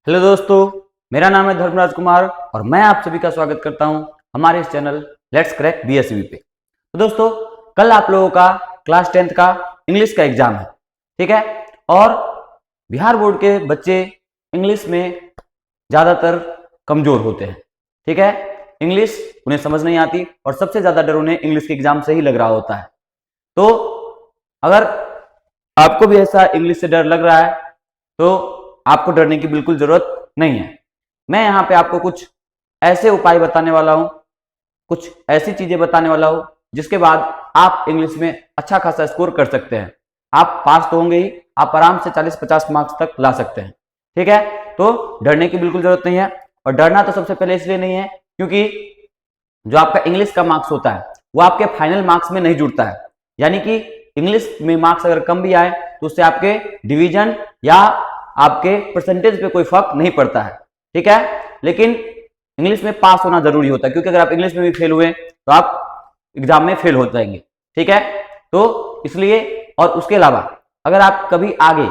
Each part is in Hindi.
हेलो दोस्तों, मेरा नाम है धर्मराज कुमार और मैं आप सभी का स्वागत करता हूं हमारे इस चैनल लेट्स क्रैक बीएसवी पे। तो दोस्तों, कल आप लोगों का क्लास 10th का इंग्लिश का एग्जाम है, ठीक है। और बिहार बोर्ड के बच्चे इंग्लिश में ज़्यादातर कमज़ोर होते हैं, ठीक है। इंग्लिश उन्हें समझ नहीं आती और सबसे ज़्यादा डर उन्हें इंग्लिश के एग्जाम से ही लग रहा होता है। तो अगर आपको भी ऐसा इंग्लिश से डर लग रहा है तो आपको डरने की बिल्कुल जरूरत नहीं है। मैं यहाँ पे आपको कुछ ऐसे उपाय बताने वाला हूँ, कुछ ऐसी चीजें बताने वाला हूँ जिसके बाद आप इंग्लिश में अच्छा खासा स्कोर कर सकते हैं। आप पास तो होंगे ही, आप आराम से 40-50 मार्क्स तक ला सकते हैं, ठीक है। तो डरने की बिल्कुल जरूरत नहीं है। और डरना तो सबसे पहले इसलिए नहीं है क्योंकि जो आपका इंग्लिश का मार्क्स होता है वो आपके फाइनल मार्क्स में नहीं जुड़ता है। यानी कि इंग्लिश में मार्क्स अगर कम भी आए तो उससे आपके डिवीजन या आपके परसेंटेज पे कोई फर्क नहीं पड़ता है, ठीक है। लेकिन इंग्लिश में पास होना जरूरी होता है क्योंकि अगर आप इंग्लिश में भी फेल हुए तो आप एग्जाम में फेल हो जाएंगे, ठीक है। तो इसलिए और उसके अलावा अगर आप कभी आगे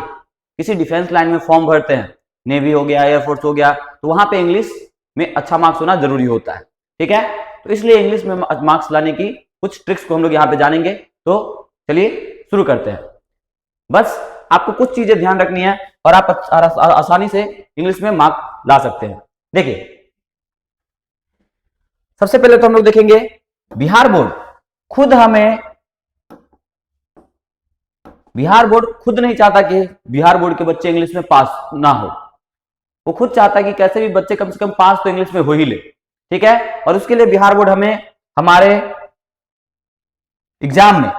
किसी डिफेंस लाइन में फॉर्म भरते हैं, नेवी हो गया, एयरफोर्स हो गया, तो वहां पे इंग्लिश में अच्छा मार्क्स होना जरूरी होता है, ठीक है। तो इसलिए इंग्लिश में मार्क्स लाने की कुछ ट्रिक्स को हम लोग यहाँ पे जानेंगे। तो चलिए शुरू करते हैं। बस आपको कुछ चीजें ध्यान रखनी है और आप आसानी से इंग्लिश में मार्क ला सकते हैं। देखिए, सबसे पहले तो हम लोग देखेंगे बिहार बोर्ड खुद नहीं चाहता कि बिहार बोर्ड के बच्चे इंग्लिश में पास ना हो। वो खुद चाहता है कि कैसे भी बच्चे कम से कम पास तो इंग्लिश में हो ही ले, ठीक है। और उसके लिए बिहार बोर्ड हमें हमारे एग्जाम में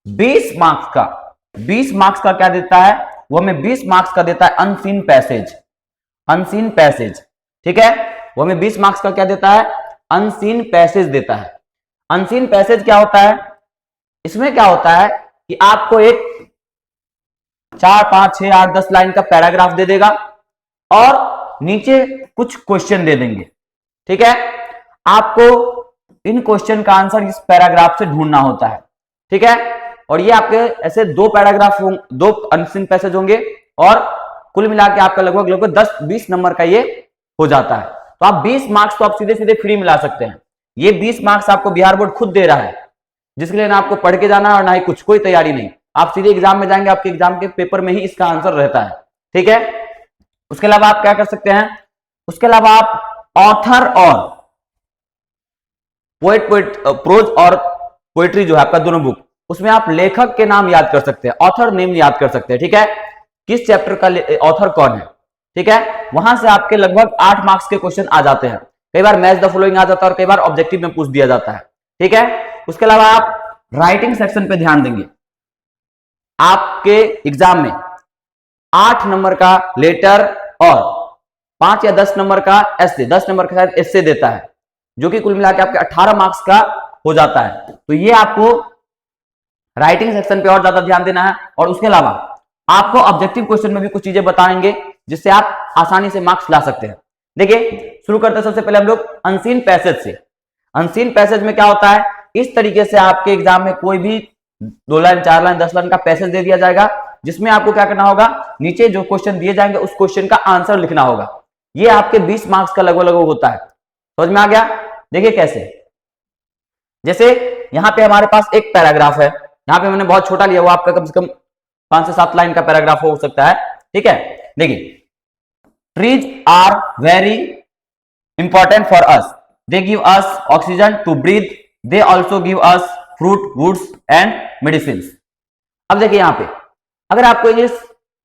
20 मार्क्स का क्या देता है, वो हमें 20 मार्क्स का देता है अनसीन पैसेज, ठीक है। वो हमें 20 मार्क्स का क्या देता है, अनसीन पैसेज देता है। अनसीन पैसेज क्या होता है, इसमें क्या होता है कि आपको एक 4, 5, 6, 8, 10 लाइन का पैराग्राफ दे देगा और नीचे कुछ क्वेश्चन दे देंगे, ठीक है। आपको इन क्वेश्चन का आंसर इस पैराग्राफ से ढूंढना होता है, ठीक है। और ये आपके ऐसे दो पैराग्राफ दो अनसीन पैसेज होंगे और कुल मिला के आपका लगभग 10-20 नंबर का ये हो जाता है। तो आप 20 मार्क्स तो आप सीधे सीधे फ्री मिला सकते हैं। ये 20 मार्क्स आपको बिहार बोर्ड खुद दे रहा है, जिसके लिए ना आपको पढ़ के जाना और ना ही कुछ कोई तैयारी नहीं। आप सीधे एग्जाम में जाएंगे, आपके एग्जाम के पेपर में ही इसका आंसर रहता है, ठीक है। उसके अलावा आप क्या कर सकते हैं, उसके अलावा आप ऑथर और प्रोज और पोएट्री जो है आपका दोनों बुक, उसमें आप लेखक के नाम याद कर सकते हैं, ऑथर नेम याद कर सकते हैं, ठीक है। किस चैप्टर का ऑथर कौन है, ठीक है। वहां से आपके लगभग 8 मार्क्स के क्वेश्चन आ जाते हैं। कई बार मैच द फॉलोइंग आ जाता है और कई बार ऑब्जेक्टिव में पूछ दिया जाता है, ठीक है। उसके अलावा आप राइटिंग सेक्शन पे ध्यान देंगे। आपके एग्जाम में 8 नंबर का लेटर और 5 या 10 नंबर का एस्से, 10 नंबर का शायद एस्से देता है, जो कि कुल मिला के आपके 18 मार्क्स का हो जाता है। तो ये आपको राइटिंग सेक्शन पे और ज्यादा ध्यान देना है। और उसके अलावा आपको ऑब्जेक्टिव क्वेश्चन में भी कुछ चीजें बताएंगे जिससे आप आसानी से मार्क्स ला सकते हैं। देखिए, शुरू करते हैं सबसे पहले हम लोग अनसीन पैसेज से। अनसीन पैसेज में क्या होता है, इस तरीके से आपके एग्जाम में कोई भी 2 लाइन, 4 लाइन, 10 लाइन का पैसेज दे दिया जाएगा, जिसमें आपको क्या करना होगा, नीचे जो क्वेश्चन दिए जाएंगे उस क्वेश्चन का आंसर लिखना होगा। ये आपके 20 मार्क्स का लगभग होता है। समझ में आ गया? देखिए कैसे, जैसे यहां पे हमारे पास एक पैराग्राफ है, यहां पे मैंने बहुत छोटा लिया, वो आपका कम से कम 5 से 7 लाइन का पैराग्राफ हो सकता है, ठीक है। देखिए, trees are very important for us, they give us oxygen to breathe, they also give us fruit, woods and medicine. अब देखिए यहां पे अगर आपको इंग्लिश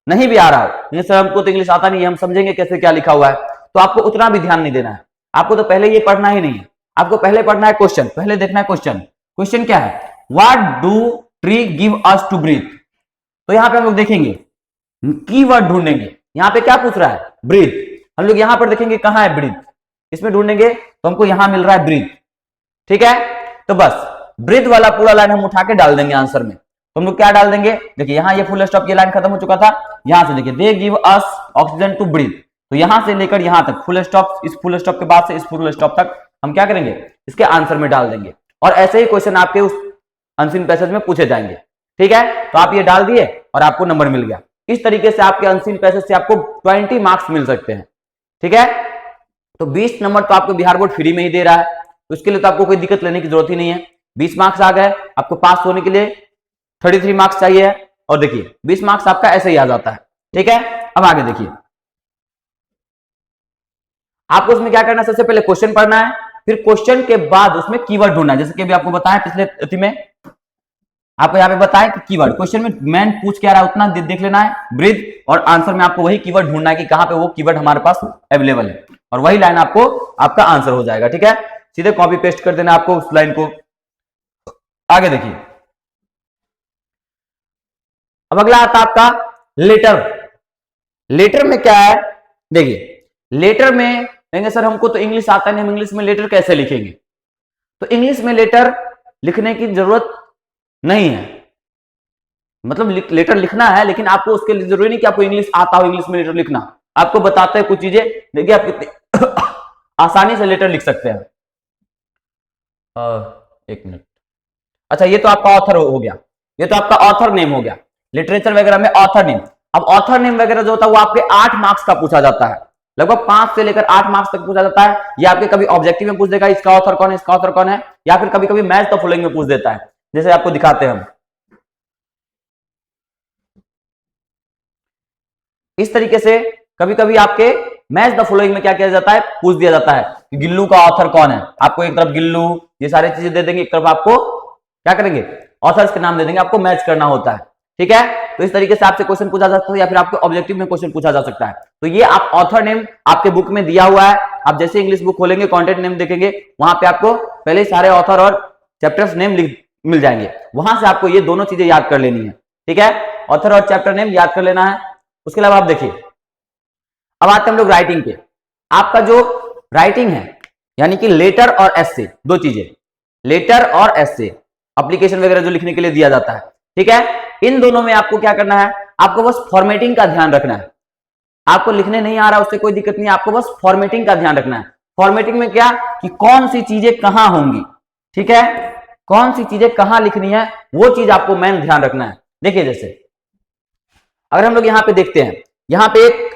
नहीं भी आ रहा हो, सर हमको तो इंग्लिश आता नहीं है, हम समझेंगे कैसे क्या लिखा हुआ है, तो आपको उतना भी ध्यान नहीं देना है। आपको तो पहले ये पढ़ना ही नहीं है, आपको पहले पढ़ना है क्वेश्चन, पहले देखना है क्वेश्चन क्या है, what do tree give us to breathe. तो यहां पे हम लोग देखेंगे, कीवर्ड ढूंढेंगे। यहां पे क्या पूछ रहा है, ब्रीथ। हम लोग यहां पर देखेंगे कहां है ब्रीथ, इसमें ढूंढेंगे तो हमको यहां मिल रहा है ब्रीथ, ठीक है। तो बस ब्रीथ वाला पूरा लाइन हम उठा के डाल देंगे आंसर में। तो हम लोग क्या डाल देंगे, देखिए यहां ये फुल स्टॉप, ये लाइन खत्म हो चुका था, यहां से देखिए they give us oxygen to breathe, तो यहां से लेकर यहां तक फुल स्टॉप, इस फुल स्टॉप के बाद से इस फुल स्टॉप तक हम क्या करेंगे, इसके आंसर में डाल देंगे। और ऐसे ही क्वेश्चन आपके उस अनसीन पैसेज में पूछे जाएंगे, ठीक है। तो आप ये डाल दिए और आपको नंबर मिल गया। इस तरीके से आपके अनसीन पैसेज से आपको 20 मार्क्स मिल सकते हैं। ठीक है। तो 20 नंबर तो आपको बिहार बोर्ड फ्री में ही दे रहा है, तो उसके लिए तो आपको कोई दिक्कत लेने की जरूरत ही नहीं है। 20 मार्क्स आ गए, आपको पास होने के लिए 33 मार्क्स चाहिए, और देखिए 20 मार्क्स आपका ऐसे ही आ जाता है। ठीक है, अब आगे देखिए, आपको उसमें क्या करना है, सबसे पहले क्वेश्चन पढ़ना है, फिर क्वेश्चन के बाद उसमें कीवर्ड ढूंढना है। जैसे कि अभी आपको बताया पिछले अति में, आपको यहाँ पे बताया कि कीवर्ड, क्वेश्चन में मैन पूछ क्या रहा है उतना देख लेना है, ब्रीथ, और आंसर में आपको वही कीवर्ड ढूंढना है कि कहां पे वो कीवर्ड हमारे पास अवेलेबल है, और वही लाइन आपको आपका आंसर हो जाएगा। ठीक है, सीधे कॉपी पेस्ट कर देना आपको उस लाइन को। आगे देखिए, अब अगला आता है आपका लेटर। लेटर में क्या है, देखिए लेटर में कहेंगे सर हमको तो इंग्लिश आता नहीं, हम इंग्लिश में लेटर कैसे लिखेंगे? तो इंग्लिश में लेटर लिखने की जरूरत नहीं है, मतलब लेटर लिखना है, लेकिन आपको उसके लिए जरूरी नहीं कि आपको इंग्लिश आता हो इंग्लिश में लेटर लिखना। आपको बताते हैं कुछ चीजें, देखिए आप कितनी आसानी से लेटर लिख सकते हैं। एक मिनट, अच्छा ये तो आपका ऑथर हो गया, ये तो आपका ऑथर नेम हो गया, लिटरेचर वगैरह में ऑथर नेम। अब ऑथर नेम वगैरह जो होता है वो आपके 8 मार्क्स का पूछा जाता है, लगभग 5 से लेकर 8 मार्क्स तक पूछा जाता है। ये आपके कभी ऑब्जेक्टिव में पूछ देगा इसका ऑथर कौन है, इसका ऑथर कौन है, या फिर कभी कभी मैच द फॉलोइंग में पूछ देता है, जैसे आपको दिखाते हैं हम इस तरीके से। कभी कभी आपके मैच द फॉलोइंग में क्या किया जाता है, पूछ दिया जाता है कि गिल्लू का ऑथर कौन है। आपको एक तरफ गिल्लू ये सारी चीजें दे देंगे, एक तरफ आपको क्या करेंगे, ऑथर्स के नाम दे देंगे, आपको मैच करना होता है। ठीक है, तो इस तरीके से आपसे क्वेश्चन पूछा जा सकता है, या फिर आपको ऑब्जेक्टिव में क्वेश्चन पूछा जा सकता है। तो ये आप ऑथर नेम आपके बुक में दिया हुआ है, आप जैसे इंग्लिश बुक खोलेंगे कंटेंट नेम देखेंगे, वहां पे आपको पहले सारे ऑथर और चैप्टर्स नेम मिल जाएंगे, वहां से आपको ये दोनों चीजें याद कर लेनी है। ठीक है, ऑथर और चैप्टर नेम याद कर लेना है। उसके अलावा आप देखिए, अब आते हैं हम लोग राइटिंग पे। आपका जो राइटिंग है यानी कि लेटर और एस्से, दो चीजें, लेटर और एस्से, एप्लीकेशन वगैरह जो लिखने के लिए दिया जाता है। ठीक है, इन दोनों में आपको क्या करना है, आपको बस फॉर्मेटिंग का ध्यान रखना है। आपको लिखने नहीं आ रहा उससे कोई दिक्कत नहीं है, आपको बस फॉर्मेटिंग का ध्यान रखना है। फॉर्मेटिंग में क्या कि कौन सी चीजें कहां होंगी, ठीक है, कौन सी चीजें कहां लिखनी है, वो चीज आपको मेन ध्यान रखना है। देखिए जैसे अगर हम लोग यहां पे देखते हैं, यहां पे एक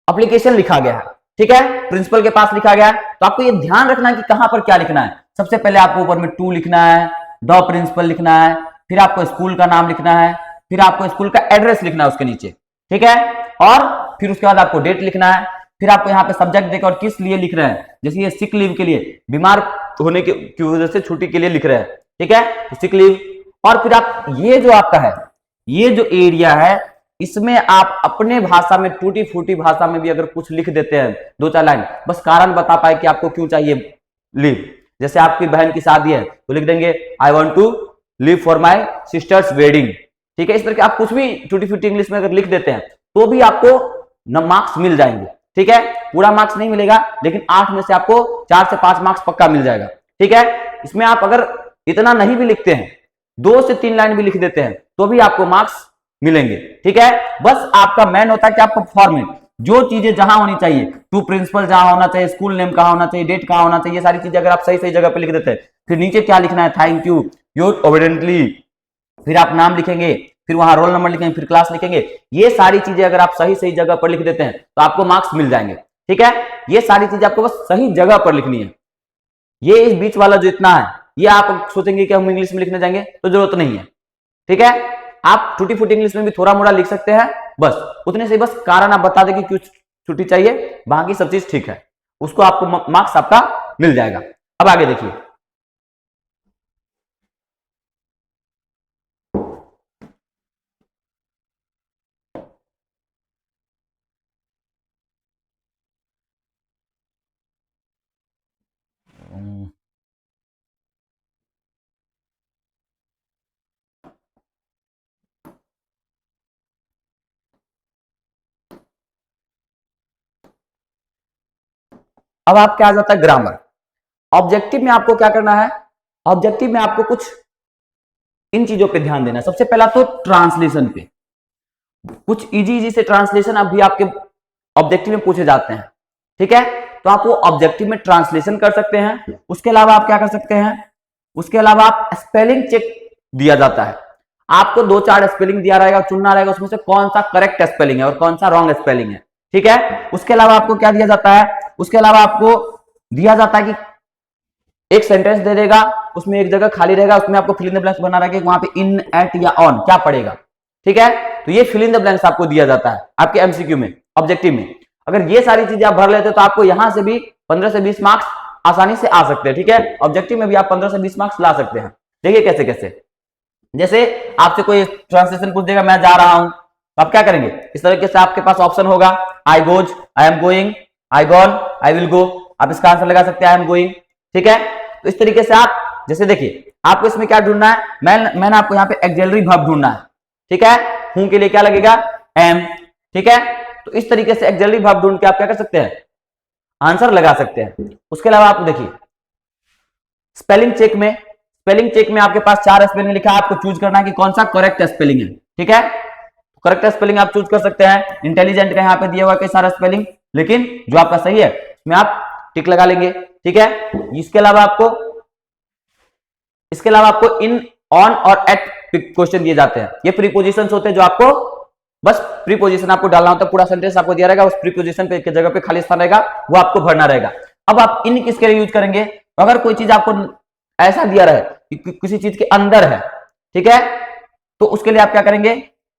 एप्लीकेशन लिखा गया है, ठीक है, प्रिंसिपल के पास लिखा गया है, तो आपको ये ध्यान रखना है कि कहां पर क्या लिखना है। सबसे पहले आपको ऊपर में टू लिखना है, द प्रिंसिपल लिखना है, फिर आपको स्कूल का नाम लिखना है, फिर आपको स्कूल का एड्रेस लिखना है उसके नीचे, ठीक है, और फिर उसके बाद आपको डेट लिखना है, फिर आपको यहाँ पे सब्जेक्ट देकर और किस लिए लिख रहे हैं, जैसे ये सिक लीव के लिए, बीमार होने की वजह से छुट्टी के लिए लिख रहे हैं, ठीक है, तो सिक लीव। और फिर आप ये जो आपका है, ये जो एरिया है, इसमें आप अपने भाषा में टूटी फूटी भाषा में भी अगर कुछ लिख देते हैं, दो चार लाइन, बस कारण बता पाए कि आपको क्यों चाहिए लीव। जैसे आपकी बहन की शादी है तो लिख देंगे I want to leave for my sister's wedding, ठीक है, इस तरह के आप कुछ भी टूटी फूटी इंग्लिश में अगर लिख देते हैं तो भी आपको मार्क्स मिल जाएंगे। ठीक है, पूरा मार्क्स नहीं मिलेगा, लेकिन 8 में से आपको 4 से 5 मार्क्स पक्का मिल जाएगा। ठीक है, इसमें आप अगर इतना नहीं भी लिखते हैं, 2 से 3 लाइन भी लिख देते हैं तो भी आपको मार्क्स मिलेंगे। ठीक है, बस आपका मेन होता है कि आपका फॉर्मेट, जो चीजें जहां होनी चाहिए, टू प्रिंसिपल जहां होना चाहिए, स्कूल नेम कहां होना चाहिए, डेट कहां होना चाहिए, ये सारी चीजें अगर आप सही सही जगह पे लिख देते हैं, फिर नीचे क्या लिखना है, थैंक यू, योर ओबीडिएंटली, फिर आप नाम लिखेंगे, फिर वहां रोल नंबर लिखेंगे, फिर क्लास लिखेंगे, ये सारी चीजें अगर आप सही सही जगह पर लिख देते हैं तो आपको मार्क्स मिल जाएंगे। ठीक है, ये सारी चीजें आपको बस सही जगह पर लिखनी है। ये इस बीच वाला जो इतना है, ये आप सोचेंगे कि हम इंग्लिश में लिखने जाएंगे, तो जरूरत नहीं है। ठीक है, आप टूटी फूटी इंग्लिश में भी थोड़ा मोड़ा लिख सकते हैं, बस उतने से बस कारण आप बता दें कि क्यों छुट्टी चाहिए, बाकी सब चीज ठीक है, उसको आपको मार्क्स आपका मिल जाएगा। अब आगे देखिए, अब आप क्या आ जाता है, ग्रामर। ऑब्जेक्टिव में आपको क्या करना है, ऑब्जेक्टिव में आपको कुछ इन चीजों पे ध्यान देना है। सबसे पहला तो ट्रांसलेशन पे, कुछ इजी इजी से ट्रांसलेशन अभी आपके ऑब्जेक्टिव में पूछे जाते हैं। ठीक है, तो आप वो ऑब्जेक्टिव में ट्रांसलेशन कर सकते हैं। उसके अलावा आप क्या कर सकते हैं, उसके अलावा आप स्पेलिंग चेक दिया जाता है, आपको 2-4 स्पेलिंग दिया रहेगा, चुनना रहेगा उसमें से कौन सा करेक्ट स्पेलिंग है और कौन सा रॉन्ग स्पेलिंग है। ठीक है। उसके अलावा आपको क्या दिया जाता है, उसके अलावा आपको दिया जाता है कि एक सेंटेंस दे देगा, उसमें एक जगह खाली रहेगा, उसमें आपको फिल इन द ब्लैंक्स बना रहा है कि वहां पे इन, एट या ऑन क्या पड़ेगा, ठीक है। तो ये फिल इन द ब्लैंक्स आपको दिया जाता है आपके एमसीक्यू में, ऑब्जेक्टिव में। अगर ये सारी चीजें आप भर लेते हो तो आपको यहां से भी 15 से 20 मार्क्स आसानी से आ सकते हैं, ठीक है। ऑब्जेक्टिव में भी आप 15 से 20 मार्क्स ला सकते हैं। देखिए कैसे कैसे, जैसे आपसे कोई ट्रांसलेशन पूछ देगा, मैं जा रहा हूं, तो आप क्या करेंगे, इस तरीके से आपके पास ऑप्शन होगा, I goes, I am going, I gone, I will go. आप इसका आंसर लगा सकते हैं आई एम गोइंग, ठीक है। तो इस तरीके से आप, जैसे देखिए आपको इसमें क्या ढूंढना है, मैंने आपको यहाँ पे एक्सिलरी वर्ब ढूंढना है, ठीक है। हूं के लिए क्या लगेगा, एम, ठीक है। तो इस तरीके से एक्सिलरी वर्ब ढूंढ के आप क्या कर सकते हैं, आंसर लगा सकते हैं। उसके अलावा आप देखिए स्पेलिंग चेक में आपके पास 4 स्पेलिंग लिखा है, आपको चूज करना है कि कौन सा करेक्ट स्पेलिंग है, ठीक है। करेक्ट स्पेलिंग आप चूज कर सकते हैं। इंटेलिजेंट का यहाँ पे दिया हुआ कई सारा स्पेलिंग, लेकिन जो आपका सही है उसमें आप टिक लगा लेंगे, ठीक है। इसके अलावा आपको इन, ऑन और एट क्वेश्चन दिए जाते हैं। ये प्रीपोजिशंस होते हैं जो आपको बस प्रीपोजिशन आपको डालना होता है, पूरा सेंटेंस आपको दिया रहेगा, उस प्रीपोजिशन पे जगह पे खाली स्थान रहेगा वो आपको भरना रहेगा। अब आप इन किसके लिए यूज करेंगे, अगर कोई चीज आपको ऐसा दिया रहे कि किसी चीज के अंदर है, ठीक है, तो उसके लिए आप क्या करेंगे,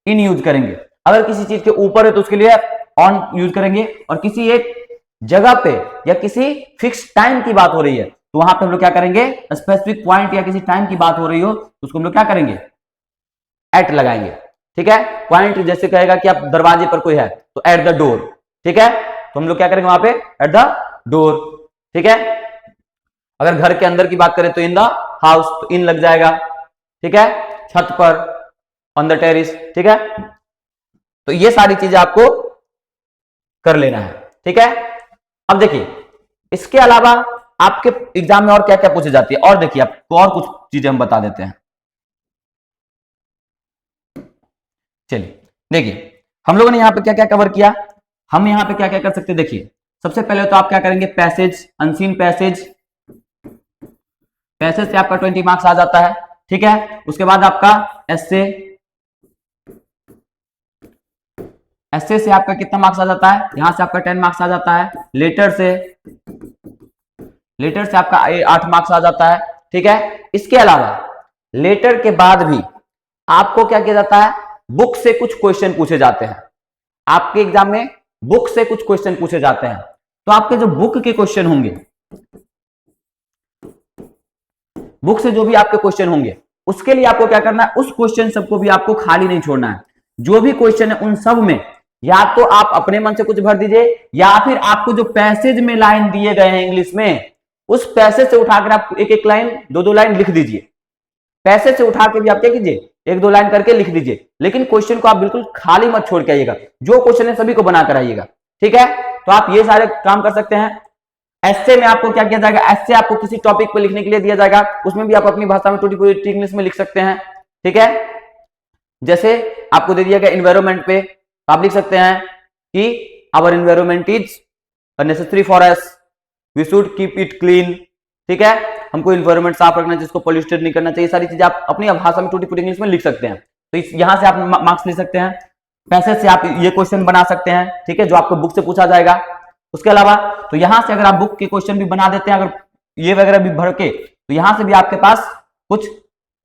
इन यूज करेंगे। अगर किसी चीज के ऊपर है तो उसके लिए ऑन यूज करेंगे, और किसी एक जगह पे या किसी फिक्स टाइम की बात हो रही है तो वहां पे हम लोग क्या करेंगे, स्पेसिफिक पॉइंट या किसी टाइम की बात हो रही हो तो उसको हम लोग क्या करेंगे, एट लगाएंगे, ठीक है। पॉइंट जैसे कहेगा कि आप दरवाजे पर कोई है तो एट द डोर, ठीक है, तो हम लोग क्या करेंगे वहां पे एट द डोर, ठीक है। अगर घर के अंदर की बात करें तो इन द हाउस, तो इन लग जाएगा, ठीक है, छत पर, ऑन द टेरिस, ठीक है। तो ये सारी चीजें आपको कर लेना है, ठीक है। अब देखिए इसके अलावा आपके एग्जाम में और क्या क्या पूछी जाती है, और देखिए आपको और कुछ चीजें हम बता देते हैं। चलिए देखिए हम लोगों ने यहां पे क्या क्या कवर किया, हम यहां पे क्या क्या कर सकते हैं। देखिए सबसे पहले तो आप क्या करेंगे, पैसेज, अनसीन पैसेज, पैसेज से आपका 20 मार्क्स आ जाता है, ठीक है। उसके बाद आपका एस्से, एस्से से आपका कितना मार्क्स आ जाता है, यहां से आपका 10 मार्क्स आ जाता है। लेटर से आपका 8 मार्क्स आ जाता है, ठीक है। इसके अलावा लेटर के बाद भी आपको क्या किया जाता है, बुक से कुछ क्वेश्चन पूछे जाते हैं। आपके एग्जाम में बुक से कुछ क्वेश्चन पूछे जाते हैं, तो आपके जो बुक के क्वेश्चन होंगे, बुक से जो भी आपके क्वेश्चन होंगे उसके लिए आपको क्या करना है, उस क्वेश्चन सबको भी आपको खाली नहीं छोड़ना है। जो भी क्वेश्चन है उन सब में या तो आप अपने मन से कुछ भर दीजिए, या फिर आपको जो पैसेज में लाइन दिए गए हैं इंग्लिश में, उस पैसेज से उठाकर आप एक एक लाइन, दो दो लाइन लिख दीजिए। पैसेज से उठा के भी आप क्या कीजिए, एक दो लाइन करके लिख दीजिए, लेकिन क्वेश्चन को आप बिल्कुल खाली मत छोड़ के आइएगा, जो क्वेश्चन है सभी को बनाकर आइएगा, ठीक है। तो आप ये सारे काम कर सकते हैं। एस्से में आपको क्या किया जाएगा, एस्से आपको किसी टॉपिक पे लिखने के लिए दिया जाएगा, उसमें भी आप अपनी भाषा में टूटी फूटी इंग्लिश में लिख सकते हैं, ठीक है। जैसे आपको दे दिया गया एनवायरमेंट पे, तो आप लिख सकते हैं कि our environment is necessary for us, we should keep it clean, ठीक है। हमको एनवायरमेंट साफ रखना चाहिए, इसको पॉल्यूटेड नहीं करना चाहिए। सारी चीजें आप अपनी भाषा में टूटी फूटी इंग्लिश में लिख सकते हैं, तो यहां से आप मार्क्स ले सकते हैं। पैसेज से आप ये क्वेश्चन बना सकते हैं, ठीक है, जो आपको बुक से पूछा जाएगा। उसके अलावा तो यहां से अगर आप बुक के क्वेश्चन भी बना देते हैं, अगर ये वगैरह भी भर के, तो यहां से भी आपके पास कुछ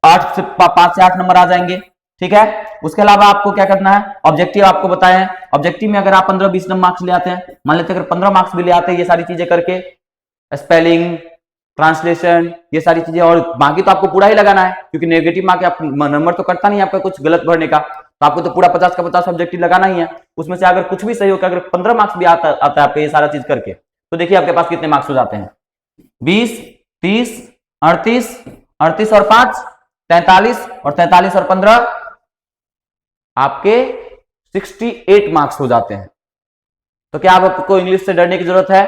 5 से 8 नंबर आ जाएंगे, ठीक है। उसके अलावा आपको क्या करना है, ऑब्जेक्टिव आपको बताया है, ऑब्जेक्टिव में अगर आप 15-20 मार्क्स ले आते हैं, मान लेते हैं अगर 15 मार्क्स भी ले आते हैं ये सारी चीजें करके, स्पेलिंग, ट्रांसलेशन, ये सारी चीजें, और बाकी तो आपको पूरा ही लगाना है, क्योंकि नेगेटिव मार्क आप नंबर तो कटता नहीं आपका कुछ गलत भरने का, तो आपको तो पूरा 50 का 50 ऑब्जेक्टिव लगाना ही है। उसमें से अगर कुछ भी सही होकर अगर 15 मार्क्स भी आता है आपको ये सारा चीज करके, तो देखिए आपके पास कितने मार्क्स हो जाते हैं, 20, 30, 38, 38 और 5 43, और 43 और 15 आपके 68 मार्क्स हो जाते हैं। तो क्या आपको इंग्लिश से डरने की जरूरत है?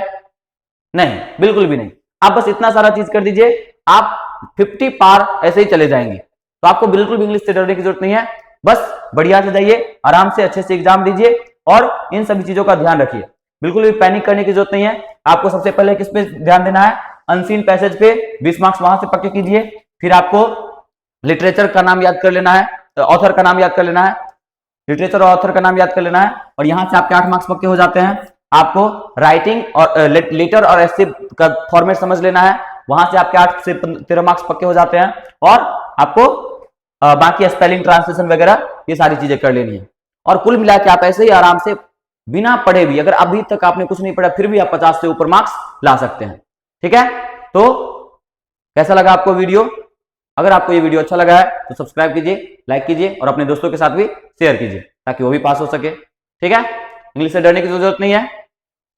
नहीं, बिल्कुल भी नहीं। आप बस इतना सारा चीज कर दीजिए, आप 50 पार ऐसे ही चले जाएंगे, तो आपको बिल्कुल भी इंग्लिश से डरने की जरूरत नहीं है। बस बढ़िया से जाइए, आराम से अच्छे से एग्जाम दीजिए, और इन सभी चीजों का ध्यान रखिए, बिल्कुल भी पैनिक करने की जरूरत नहीं है। आपको सबसे पहले किस पे ध्यान देना है, अनसीन पैसेज पे 20 मार्क्स वहां से पक्के कीजिए। फिर आपको लिटरेचर का नाम याद कर लेना है, ऑथर का नाम याद कर लेना है, लिटरेचर और ऑथर का नाम याद कर लेना है, और यहां से आपके 8 मार्क्स पक्के हो जाते हैं। आपको राइटिंग और लेटर और ऐसे का फॉर्मेट समझ लेना है, वहां से आपके 8 से 13 मार्क्स पक्के हो जाते हैं। और आपको बाकी स्पेलिंग, ट्रांसलेशन वगैरह ये सारी चीजें कर लेनी है। और कुल मिला के आप ऐसे ही आराम से बिना पढ़े भी, अगर अभी तक आपने कुछ नहीं पढ़ा फिर भी आप 50 से ऊपर मार्क्स ला सकते हैं। ठीक है, तो कैसा लगा आपको वीडियो? अगर आपको ये वीडियो अच्छा लगा है तो सब्सक्राइब कीजिए, लाइक कीजिए और अपने दोस्तों के साथ भी शेयर कीजिए ताकि वो भी पास हो सके। ठीक है, इंग्लिश से डरने की जरूरत नहीं है।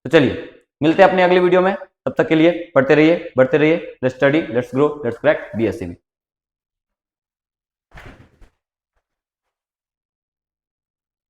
तो चलिए मिलते हैं अपने अगले वीडियो में, तब तक के लिए पढ़ते रहिए, बढ़ते रहिए। Let's study, let's grow, let's crack BSc।